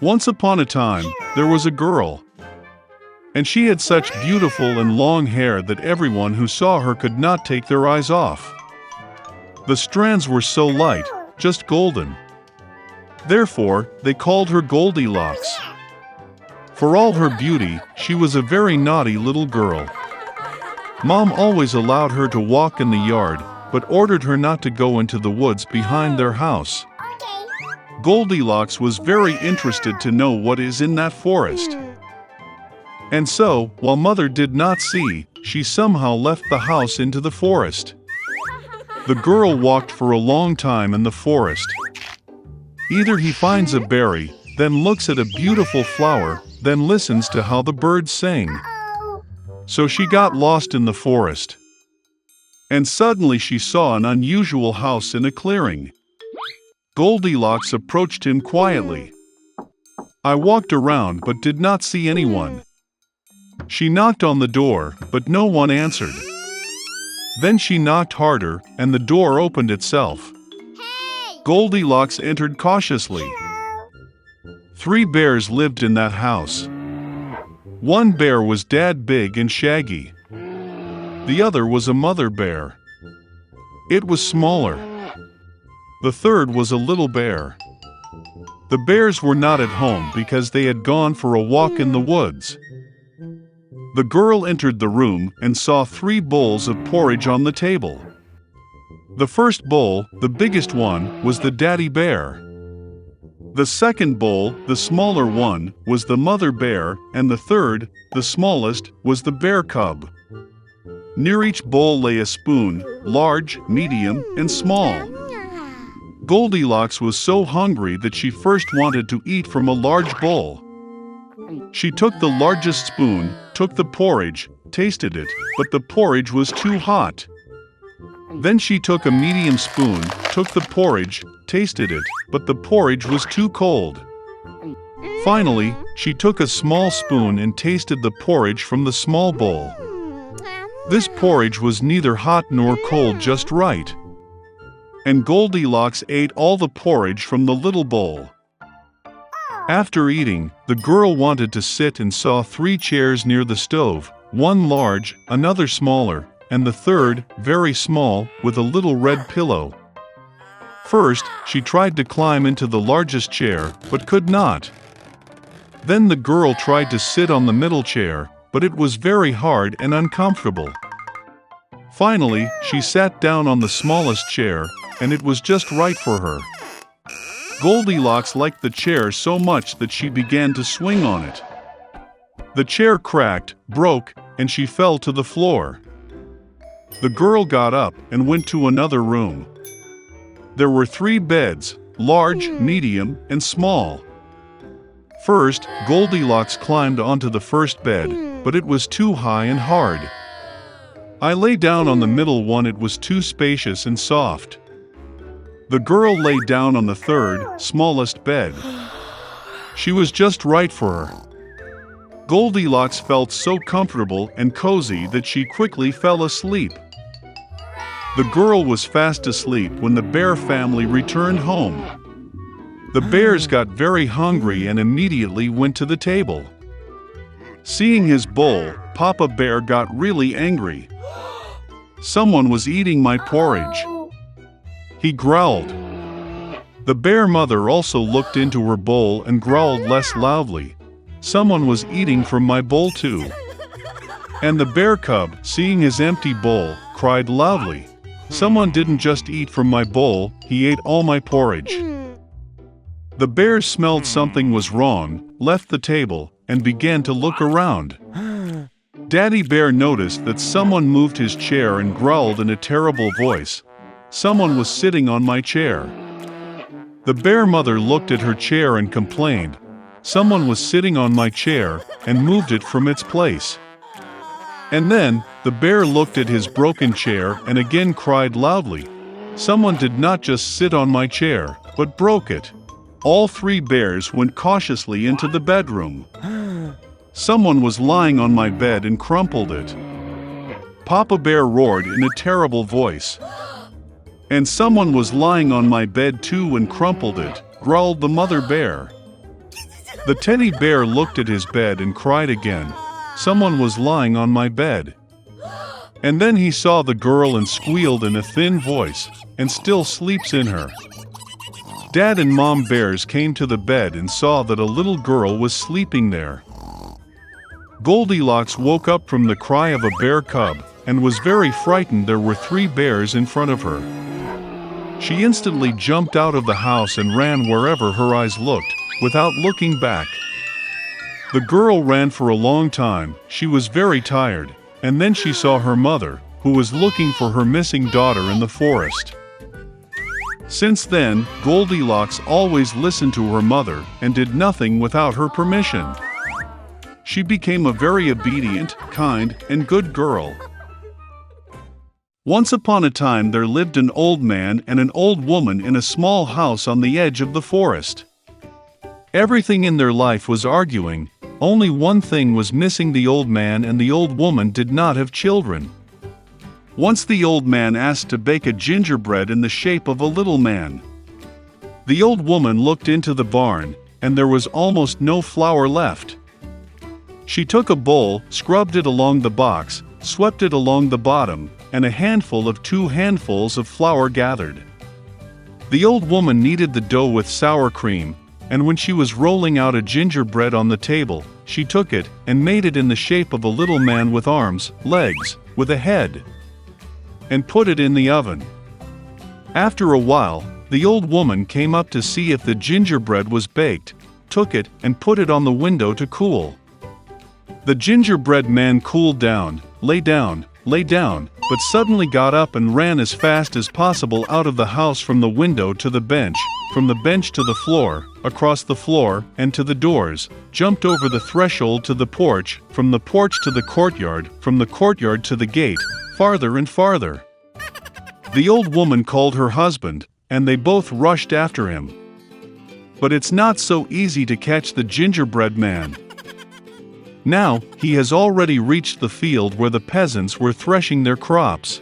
Once upon a time, there was a girl, and she had such beautiful and long hair that everyone who saw her could not take their eyes off. The strands were so light, just golden. Therefore, they called her Goldilocks. For all her beauty, she was a very naughty little girl. Mom always allowed her to walk in the yard, but ordered her not to go into the woods behind their house. Goldilocks was very interested to know what is in that forest. And so, while Mother did not see, she somehow left the house into the forest. The girl walked for a long time in the forest. Either he finds a berry, then looks at a beautiful flower, then listens to how the birds sing. So she got lost in the forest. And suddenly she saw an unusual house in a clearing. Goldilocks approached him quietly. I walked around but did not see anyone. She knocked on the door, but no one answered. Then she knocked harder, and the door opened itself. Goldilocks entered cautiously. 3 bears lived in that house. One bear was dad big and shaggy. The other was a mother bear. It was smaller. The third was a little bear. The bears were not at home because they had gone for a walk in the woods. The girl entered the room and saw 3 bowls of porridge on the table. The first bowl, the biggest one, was the daddy bear. The second bowl, the smaller one, was the mother bear, and the third, the smallest, was the bear cub. Near each bowl lay a spoon, large, medium, and small. Goldilocks was so hungry that she first wanted to eat from a large bowl. She took the largest spoon, took the porridge, tasted it, but the porridge was too hot. Then she took a medium spoon, took the porridge, tasted it, but the porridge was too cold. Finally, she took a small spoon and tasted the porridge from the small bowl. This porridge was neither hot nor cold, just right. And Goldilocks ate all the porridge from the little bowl. After eating, the girl wanted to sit and saw 3 chairs near the stove, one large, another smaller, and the third, very small, with a little red pillow. First, she tried to climb into the largest chair, but could not. Then the girl tried to sit on the middle chair, but it was very hard and uncomfortable. Finally, she sat down on the smallest chair, and it was just right for her. Goldilocks liked the chair so much that she began to swing on it. The chair cracked, broke, and she fell to the floor. The girl got up and went to another room. There were 3 beds, large, medium, and small. First, Goldilocks climbed onto the first bed, but it was too high and hard. I lay down on the middle one, it was too spacious and soft. The girl lay down on the third, smallest bed. She was just right for her. Goldilocks felt so comfortable and cozy that she quickly fell asleep. The girl was fast asleep when the bear family returned home. The bears got very hungry and immediately went to the table. Seeing his bowl, Papa Bear got really angry. Someone was eating my porridge. He growled. The bear mother also looked into her bowl and growled less loudly. Someone was eating from my bowl too. And the bear cub, seeing his empty bowl, cried loudly. Someone didn't just eat from my bowl, he ate all my porridge. The bears smelled something was wrong, left the table, and began to look around. Daddy Bear noticed that someone moved his chair and growled in a terrible voice. Someone was sitting on my chair. The bear mother looked at her chair and complained. Someone was sitting on my chair and moved it from its place. And then, the bear looked at his broken chair and again cried loudly. Someone did not just sit on my chair, but broke it. All 3 bears went cautiously into the bedroom. Someone was lying on my bed and crumpled it. Papa Bear roared in a terrible voice. And someone was lying on my bed too and crumpled it, growled the mother bear. The teddy bear looked at his bed and cried again, "Someone was lying on my bed." And then he saw the girl and squealed in a thin voice, "And still sleeps in her." Dad and Mom bears came to the bed and saw that a little girl was sleeping there. Goldilocks woke up from the cry of a bear cub and was very frightened. There were 3 bears in front of her. She instantly jumped out of the house and ran wherever her eyes looked, without looking back. The girl ran for a long time. She was very tired, and then she saw her mother, who was looking for her missing daughter in the forest. Since then, Goldilocks always listened to her mother and did nothing without her permission. She became a very obedient, kind, and good girl. Once upon a time there lived an old man and an old woman in a small house on the edge of the forest. Everything in their life was arguing. Only one thing was missing: the old man and the old woman did not have children. Once the old man asked to bake a gingerbread in the shape of a little man. The old woman looked into the barn, and there was almost no flour left. She took a bowl, scrubbed it along the box, swept it along the bottom, and a handful of 2 handfuls of flour gathered. The old woman kneaded the dough with sour cream, and when she was rolling out a gingerbread on the table, she took it and made it in the shape of a little man with arms, legs, with a head, and put it in the oven. After a while, the old woman came up to see if the gingerbread was baked, took it and put it on the window to cool. The gingerbread man cooled down, lay down, but suddenly got up and ran as fast as possible out of the house, from the window to the bench, from the bench to the floor, across the floor, and to the doors, jumped over the threshold to the porch, from the porch to the courtyard, from the courtyard to the gate, farther and farther. The old woman called her husband, and they both rushed after him. But it's not so easy to catch the gingerbread man. Now, he has already reached the field where the peasants were threshing their crops.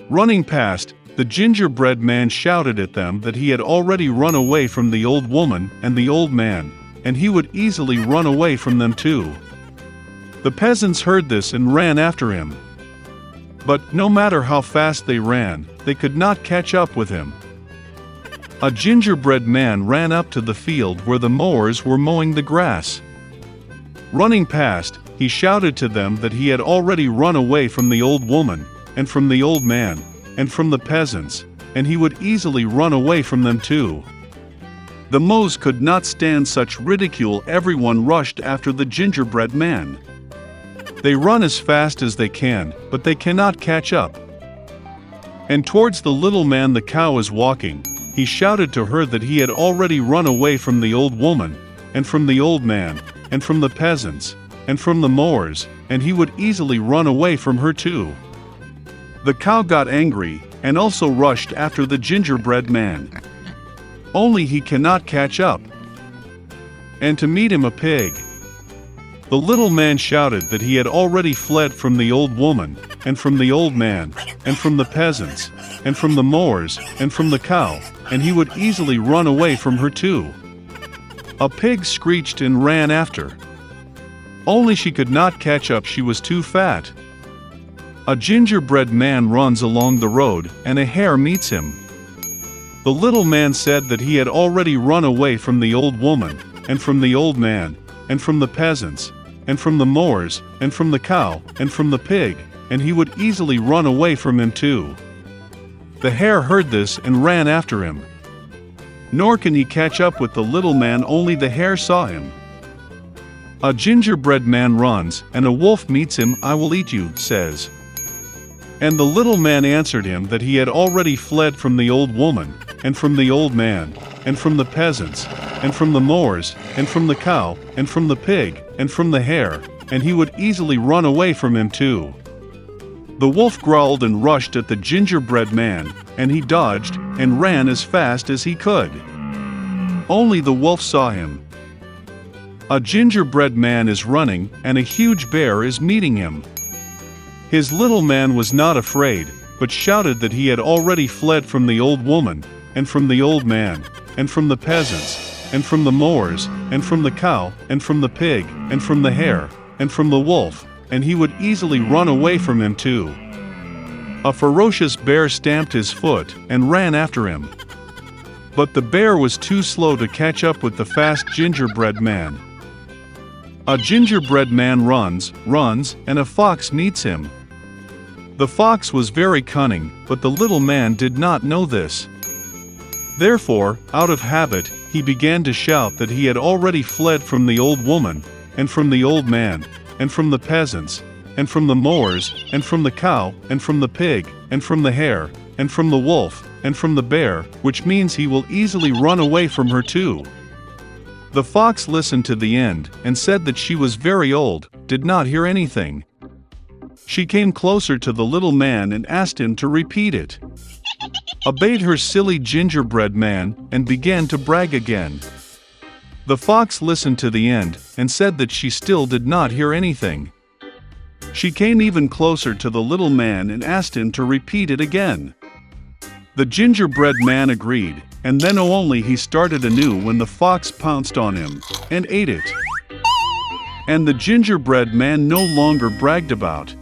Running past, the gingerbread man shouted at them that he had already run away from the old woman and the old man, and he would easily run away from them too. The peasants heard this and ran after him. But no matter how fast they ran, they could not catch up with him. A gingerbread man ran up to the field where the mowers were mowing the grass. Running past, he shouted to them that he had already run away from the old woman, and from the old man, and from the peasants, and he would easily run away from them too. The mows could not stand such ridicule. Everyone rushed after the gingerbread man. They run as fast as they can, but they cannot catch up. And towards the little man the cow is walking, he shouted to her that he had already run away from the old woman, and from the old man, and from the peasants, and from the mowers, and he would easily run away from her too. The cow got angry, and also rushed after the gingerbread man. Only he cannot catch up. And to meet him a pig. The little man shouted that he had already fled from the old woman, and from the old man, and from the peasants, and from the mowers, and from the cow, and he would easily run away from her too. A pig screeched and ran after. Only she could not catch up, she was too fat. A gingerbread man runs along the road, and a hare meets him. The little man said that he had already run away from the old woman, and from the old man, and from the peasants, and from the mowers, and from the cow, and from the pig, and he would easily run away from him too. The hare heard this and ran after him. Nor can he catch up with the little man, only the hare saw him. A gingerbread man runs, and a wolf meets him. "I will eat you," says. And the little man answered him that he had already fled from the old woman, and from the old man, and from the peasants, and from the mowers, and from the cow, and from the pig, and from the hare, and he would easily run away from him too. The wolf growled and rushed at the gingerbread man, and he dodged and ran as fast as he could. Only the wolf saw him. A gingerbread man is running, and a huge bear is meeting him. His little man was not afraid, but shouted that he had already fled from the old woman, and from the old man, and from the peasants, and from the moors, and from the cow, and from the pig, and from the hare, and from the wolf, and he would easily run away from him too. A ferocious bear stamped his foot and ran after him. But the bear was too slow to catch up with the fast gingerbread man. A gingerbread man runs, and a fox meets him. The fox was very cunning, but the little man did not know this. Therefore, out of habit, he began to shout that he had already fled from the old woman, and from the old man, and from the peasants, and from the mowers, and from the cow, and from the pig, and from the hare, and from the wolf, and from the bear, which means he will easily run away from her too. The fox listened to the end, and said that she was very old, did not hear anything. She came closer to the little man and asked him to repeat it. Obeyed her silly gingerbread man, and began to brag again. The fox listened to the end, and said that she still did not hear anything. She came even closer to the little man and asked him to repeat it again. The gingerbread man agreed, and then only he started anew when the fox pounced on him, and ate it. And the gingerbread man no longer bragged about,